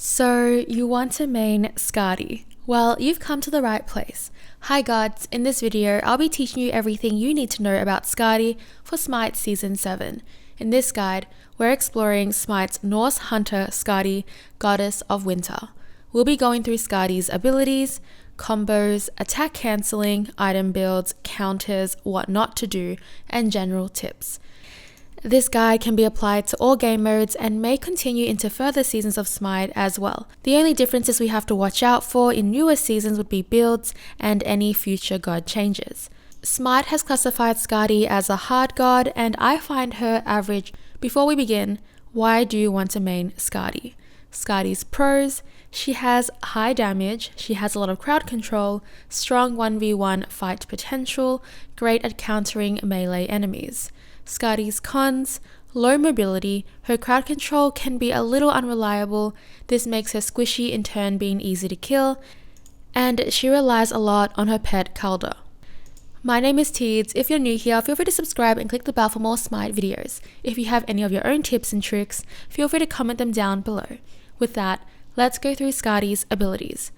So you want to main Skadi? Well, you've come to the right place. Hi gods, in this video I'll be teaching you everything you need to know about Skadi for SMITE Season 7. In this guide, we're exploring SMITE's Norse hunter Skadi, Goddess of Winter. We'll be going through Skadi's abilities, combos, attack cancelling, item builds, counters, what not to do, and general tips. This guide can be applied to all game modes and may continue into further seasons of SMITE as well. The only differences we have to watch out for in newer seasons would be builds and any future god changes. SMITE has classified Skadi as a hard god and I find her average. Before we begin, why do you want to main Skadi? Skadi's pros: she has high damage, she has a lot of crowd control, strong 1v1 fight potential, great at countering melee enemies. Skadi's cons: low mobility, her crowd control can be a little unreliable, this makes her squishy in turn being easy to kill, and she relies a lot on her pet Kaldr. My name is Teeds. If you're new here, feel free to subscribe and click the bell for more SMITE videos. If you have any of your own tips and tricks, feel free to comment them down below. With that, let's go through Skadi's abilities.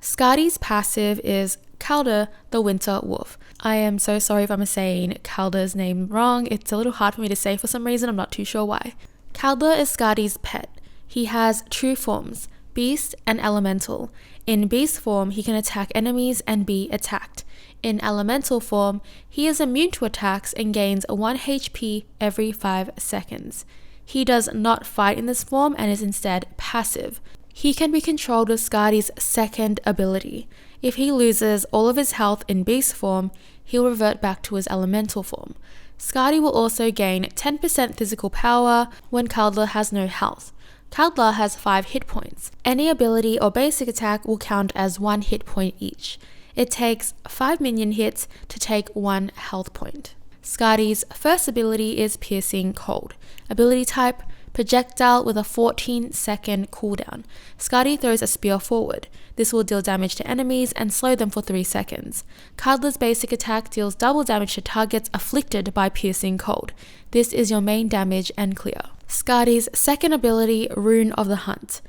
Skadi's passive is Kaldr, the Winter Wolf. I am so sorry if I'm saying Kaldr's name wrong. It's a little hard for me to say for some reason, I'm not too sure why. Kaldr is Skadi's pet. He has two forms, Beast and Elemental. In Beast form, he can attack enemies and be attacked. In Elemental form, he is immune to attacks and gains 1 HP every 5 seconds. He does not fight in this form and is instead passive. He can be controlled with Skadi's second ability. If he loses all of his health in Beast form, he'll revert back to his Elemental form. Skadi will also gain 10% physical power when Kaldr has no health. Kaldr has 5 hit points. Any ability or basic attack will count as 1 hit point each. It takes 5 minion hits to take 1 health point. Skadi's first ability is Piercing Cold. Ability type: projectile with a 14-second cooldown. Skadi throws a spear forward. This will deal damage to enemies and slow them for 3 seconds. Kaldr's basic attack deals double damage to targets afflicted by Piercing Cold. This is your main damage and clear. Skadi's second ability, Rune of the Hunt.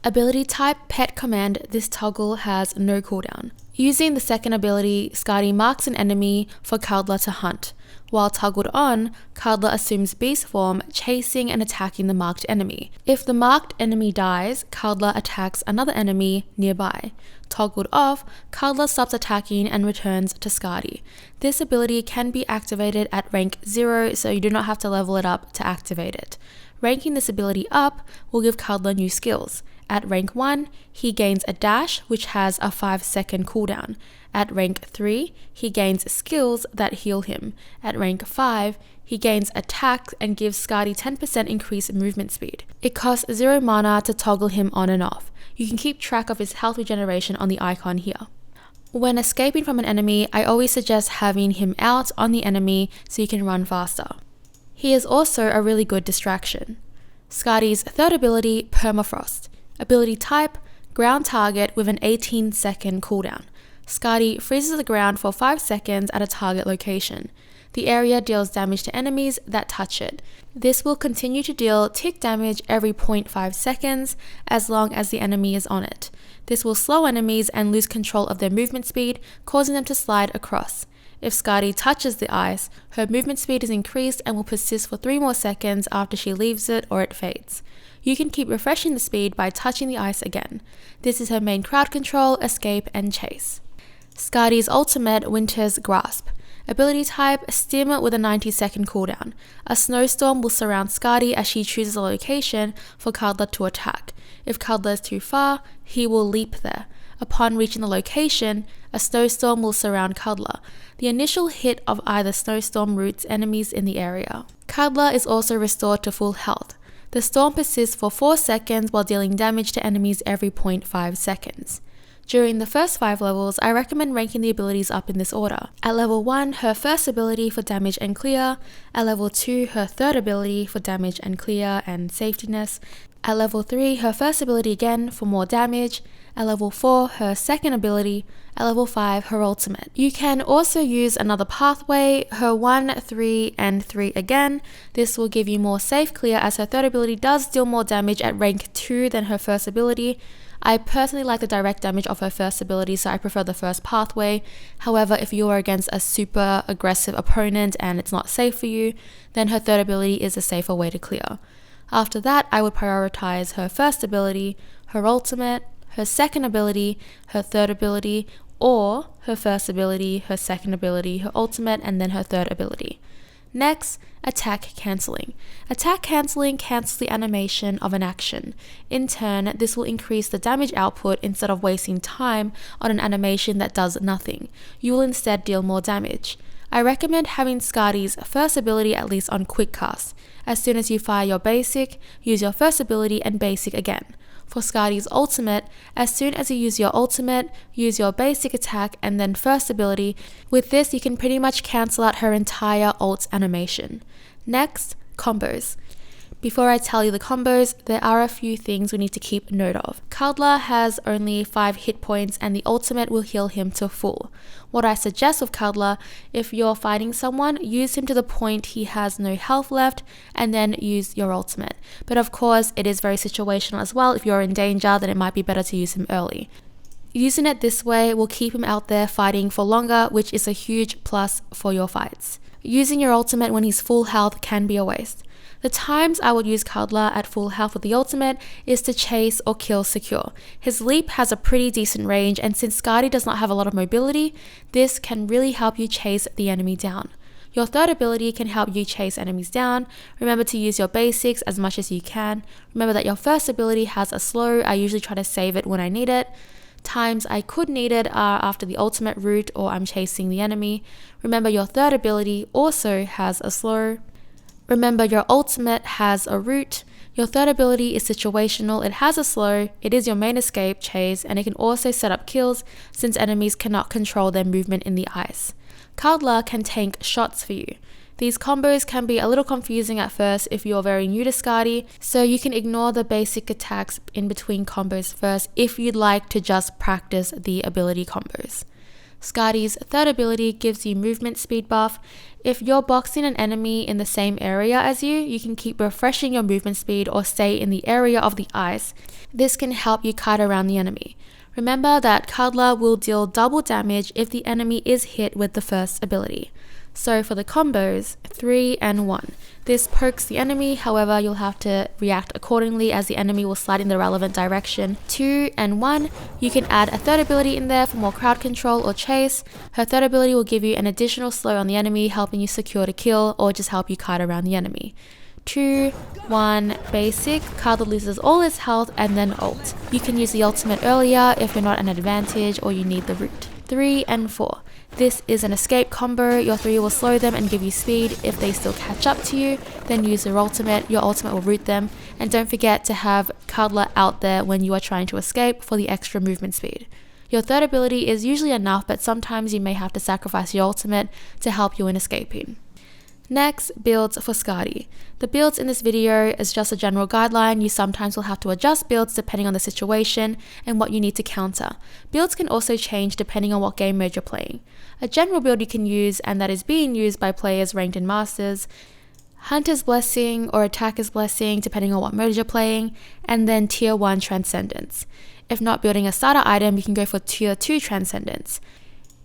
Ability type: Pet Command. This toggle has no cooldown. Using the second ability, Skadi marks an enemy for Kaldr to hunt. While toggled on, Kaldr assumes Beast form, chasing and attacking the marked enemy. If the marked enemy dies, Kaldr attacks another enemy nearby. Toggled off, Kaldr stops attacking and returns to Skadi. This ability can be activated at rank 0, so you do not have to level it up to activate it. Ranking this ability up will give Kaldr new skills. At rank 1, he gains a dash which has a 5-second cooldown. At rank 3, he gains skills that heal him. At rank 5, he gains attack and gives Skadi 10% increased movement speed. It costs 0 mana to toggle him on and off. You can keep track of his health regeneration on the icon here. When escaping from an enemy, I always suggest having him out on the enemy so you can run faster. He is also a really good distraction. Skadi's third ability, Permafrost. Ability type: ground target with an 18-second cooldown. Skadi freezes the ground for 5 seconds at a target location. The area deals damage to enemies that touch it. This will continue to deal tick damage every 0.5 seconds as long as the enemy is on it. This will slow enemies and lose control of their movement speed, causing them to slide across. If Skadi touches the ice, her movement speed is increased and will persist for 3 more seconds after she leaves it or it fades. You can keep refreshing the speed by touching the ice again. This is her main crowd control, escape, and chase. Skadi's ultimate, Winter's Grasp. Ability type: Stim with a 90-second cooldown. A snowstorm will surround Skadi as she chooses a location for Kaldr to attack. If Kaldr is too far, he will leap there. Upon reaching the location, a snowstorm will surround Kaldr. The initial hit of either snowstorm roots enemies in the area. Kaldr is also restored to full health. The storm persists for 4 seconds while dealing damage to enemies every 0.5 seconds. During the first 5 levels, I recommend ranking the abilities up in this order. At level 1, her first ability for damage and clear. At level 2, her third ability for damage and clear and safetyness. At level 3, her first ability again for more damage. At level 4, her second ability. At level 5, her ultimate. You can also use another pathway, her 1, 3, and 3 again. This will give you more safe clear as her third ability does deal more damage at rank 2 than her first ability. I personally like the direct damage of her first ability, so I prefer the first pathway. However, if you are against a super aggressive opponent and it's not safe for you, then her third ability is a safer way to clear. After that, I would prioritize her first ability, her ultimate, her second ability, her third ability, or her first ability, her second ability, her ultimate, and then her third ability. Next, attack cancelling. Attack cancelling cancels the animation of an action. In turn, this will increase the damage output instead of wasting time on an animation that does nothing. You will instead deal more damage. I recommend having Skadi's first ability at least on quick cast. As soon as you fire your basic, use your first ability and basic again. For Skadi's ultimate, as soon as you use your ultimate, use your basic attack and then first ability. With this, you can pretty much cancel out her entire ult animation. Next, combos. Before I tell you the combos, there are a few things we need to keep note of. Kaldr has only 5 hit points and the ultimate will heal him to full. What I suggest with Kaldr, if you're fighting someone, use him to the point he has no health left and then use your ultimate. But of course, it is very situational as well. If you're in danger, then it might be better to use him early. Using it this way will keep him out there fighting for longer, which is a huge plus for your fights. Using your ultimate when he's full health can be a waste. The times I would use Kaldr at full health with the ultimate is to chase or kill secure. His leap has a pretty decent range, and since Skadi does not have a lot of mobility, this can really help you chase the enemy down. Your third ability can help you chase enemies down. Remember to use your basics as much as you can. Remember that your first ability has a slow. I usually try to save it when I need it. Times I could need it are after the ultimate route or I'm chasing the enemy. Remember your third ability also has a slow. Remember your ultimate has a route. Your third ability is situational, it has a slow, it is your main escape, chase, and it can also set up kills since enemies cannot control their movement in the ice. Kaldr can tank shots for you. These combos can be a little confusing at first if you're very new to Skadi, so you can ignore the basic attacks in between combos first if you'd like to just practice the ability combos. Skadi's third ability gives you movement speed buff. If you're boxing an enemy in the same area as you, you can keep refreshing your movement speed or stay in the area of the ice. This can help you kite around the enemy. Remember that Kaldr will deal double damage if the enemy is hit with the first ability. So for the combos, 3 and 1. This pokes the enemy, however you'll have to react accordingly as the enemy will slide in the relevant direction. 2 and 1, you can add a third ability in there for more crowd control or chase. Her third ability will give you an additional slow on the enemy, helping you secure to kill or just help you kite around the enemy. 2, 1, basic, Kaldr loses all his health and then ult. You can use the ultimate earlier if you're not an advantage or you need the route. 3 and 4. This is an escape combo. Your 3 will slow them and give you speed. If they still catch up to you, then use your ultimate will root them. And don't forget to have Kaldr out there when you are trying to escape for the extra movement speed. Your third ability is usually enough, but sometimes you may have to sacrifice your ultimate to help you in escaping. Next, builds for Skadi. The builds in this video is just a general guideline. You sometimes will have to adjust builds depending on the situation and what you need to counter. Builds can also change depending on what game mode you're playing. A general build you can use, and that is being used by players ranked in Masters, Hunter's Blessing or Attacker's Blessing depending on what mode you're playing, and then Tier 1 Transcendence. If not building a starter item, you can go for Tier 2 Transcendence.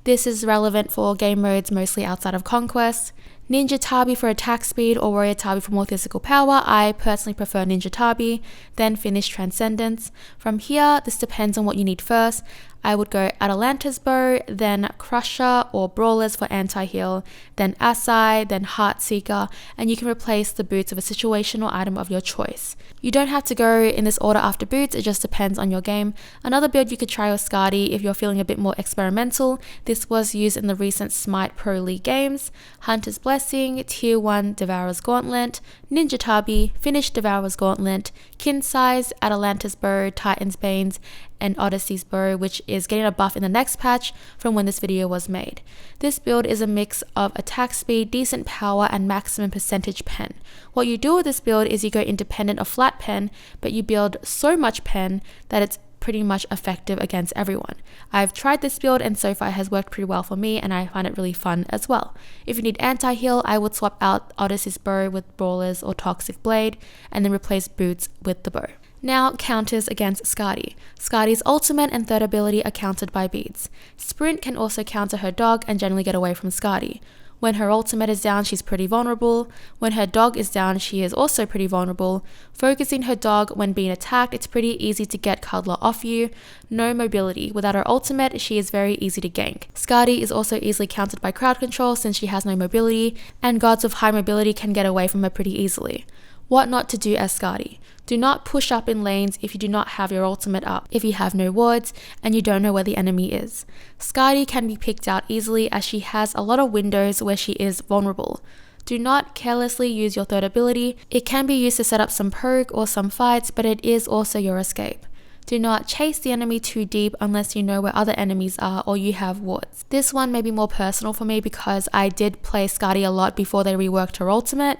This is relevant for game modes mostly outside of Conquest. Ninja Tabi for attack speed or Warrior Tabi for more physical power. I personally prefer Ninja Tabi, then finish Transcendence. From here, this depends on what you need first. I would go Atalanta's Bow, then Crusher or Brawlers for anti-heal, then Assai, then Heartseeker, and you can replace the boots with a situational item of your choice. You don't have to go in this order after boots, it just depends on your game. Another build you could try with Skadi if you're feeling a bit more experimental. This was used in the recent SMITE Pro League games. Hunter's Blessing, Tier 1 Devourer's Gauntlet, Ninja Tabi, Finish Devourer's Gauntlet, Kin Size, Atalanta's Bow, Titan's Banes, and Odyssey's bow, which is getting a buff in the next patch from when this video was made. This build is a mix of attack speed, decent power, and maximum percentage pen. What you do with this build is you go independent of flat pen, but you build so much pen that it's pretty much effective against everyone. I've tried this build and so far it has worked pretty well for me, and I find it really fun as well. If you need anti-heal, I would swap out Odyssey's bow with Brawler's or Toxic Blade and then replace boots with the bow. Now, counters against Skadi. Skadi's ultimate and third ability are countered by beads. Sprint can also counter her dog and generally get away from Skadi. When her ultimate is down, she's pretty vulnerable. When her dog is down, she is also pretty vulnerable. Focusing her dog when being attacked, it's pretty easy to get Kaldr off you. No mobility. Without her ultimate, she is very easy to gank. Skadi is also easily countered by crowd control since she has no mobility, and gods with high mobility can get away from her pretty easily. What not to do as Skadi. Do not push up in lanes if you do not have your ultimate up, if you have no wards, and you don't know where the enemy is. Skadi can be picked out easily as she has a lot of windows where she is vulnerable. Do not carelessly use your third ability. It can be used to set up some poke or some fights, but it is also your escape. Do not chase the enemy too deep unless you know where other enemies are or you have wards. This one may be more personal for me because I did play Skadi a lot before they reworked her ultimate.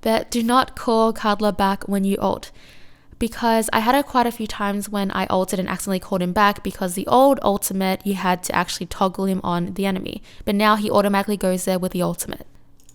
But do not call Kaldr back when you ult, because I had it quite a few times when I ulted and accidentally called him back because the old ultimate you had to actually toggle him on the enemy, but now he automatically goes there with the ultimate.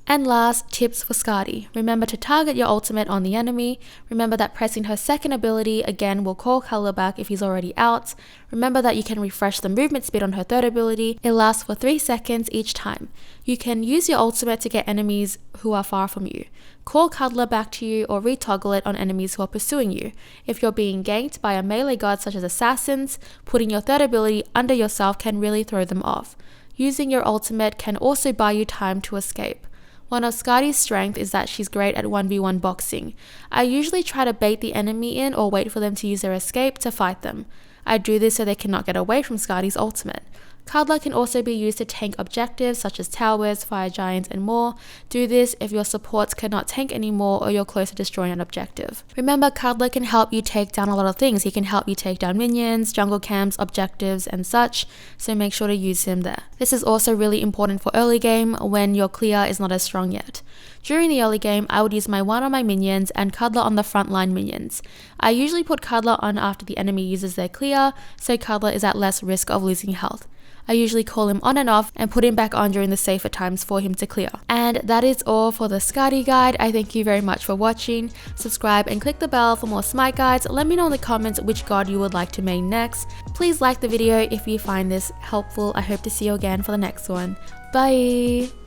And last, tips for Skadi. Remember to target your ultimate on the enemy. Remember that pressing her second ability again will call Kaldr back if he's already out. Remember that you can refresh the movement speed on her third ability. It lasts for 3 seconds each time. You can use your ultimate to get enemies who are far from you. Call Kaldr back to you or retoggle it on enemies who are pursuing you. If you're being ganked by a melee god such as assassins, putting your third ability under yourself can really throw them off. Using your ultimate can also buy you time to escape. One of Skadi's strengths is that she's great at 1v1 boxing. I usually try to bait the enemy in or wait for them to use their escape to fight them. I do this so they cannot get away from Skadi's ultimate. Kaldr can also be used to tank objectives such as towers, fire giants, and more. Do this if your supports cannot tank anymore or you're close to destroying an objective. Remember, Kaldr can help you take down a lot of things. He can help you take down minions, jungle camps, objectives, and such, so make sure to use him there. This is also really important for early game when your clear is not as strong yet. During the early game, I would use my 1 on my minions and Kaldr on the frontline minions. I usually put Kaldr on after the enemy uses their clear, so Kaldr is at less risk of losing health. I usually call him on and off and put him back on during the safer times for him to clear. And that is all for the Skadi guide. I thank you very much for watching. Subscribe and click the bell for more SMITE guides. Let me know in the comments which god you would like to main next. Please like the video if you find this helpful. I hope to see you again for the next one. Bye!